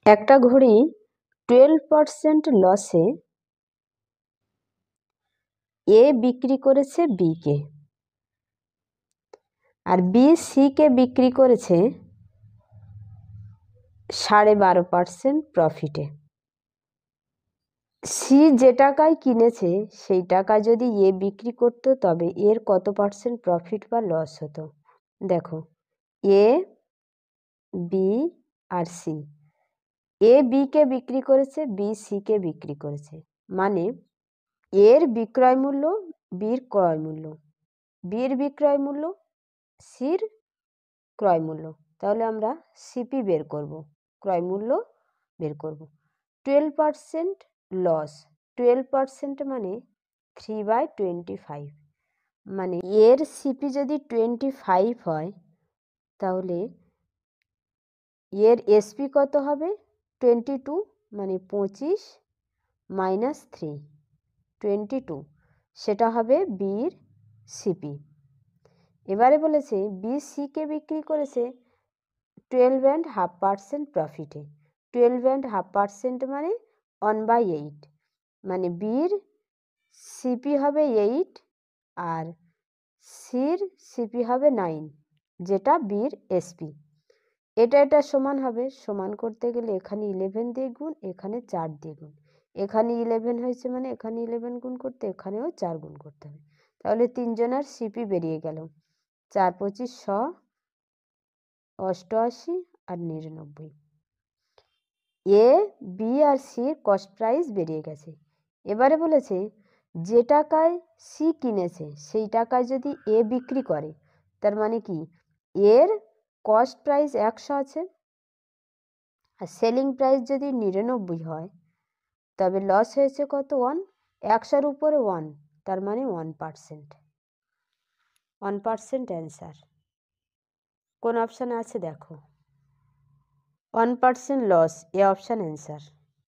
একটা ঘড়ি 12% লসে এ বিক্রি করেছে বি কে, আর বি সি কে বিক্রি করেছে 12.5% প্রফিটে। সি যে টাকায় কিনেছে সেই টাকা যদি এ বিক্রি করতো তবে এর কত পার্সেন্ট প্রফিট বা লস হতো। দেখো, এ, B R C. A B কে বিক্রি করেছে, বি সি কে বিক্রি করেছে, মানে এর বিক্রয় মূল্য বির ক্রয় মূল্য, বির বিক্রয় মূল্য সির ক্রয় মূল্য। তাহলে আমরা সিপি বের করব, ক্রয় মূল্য বের করব। 12% লস, 12% মানে 3/25, মানে এর সিপি যদি 25 হয় তাহলে এর এসপি কত হবে 22, মানে 25 মাইনাস 3, 22, সেটা হবে বির সিপি। এবারে বলেছে বি সি কে বিক্রি করেছে 12.5% প্রফিটে। 12.5% মানে 1/8, মানে বির সিপি হবে 8 আর সির সিপি হবে 9, যেটা বির এসপি। এটা সমান হবে, সমান করতে গেলে এখানে 11 দিয়ে গুণ, এখানে 4 দিয়ে গুণ। এখানে 11 হয়েছে মানে এখানে 11 গুণ করতে, এখানেও 4 গুণ করতে হবে। তাহলে তিনজনের সিপি বেরিয়ে গেল 4 25 88 আর 99। A B R sir cost price বেরিয়ে গেছে। এবারে বলেছে যে টাকায় সি কিনেছে সেই টাকায় যদি এ বিক্রি করে, তার মানে কি এর কস্ট প্রাইস 100 আছে আর সেলিং প্রাইস যদি 99 হয় তবে লস হয়েছে কত 1, 100-র উপরে 1, তার মানে 1%। 1% অ্যান্সার। কোন অপশানে আছে দেখো, 1% লস, এ অপশান অ্যান্সার।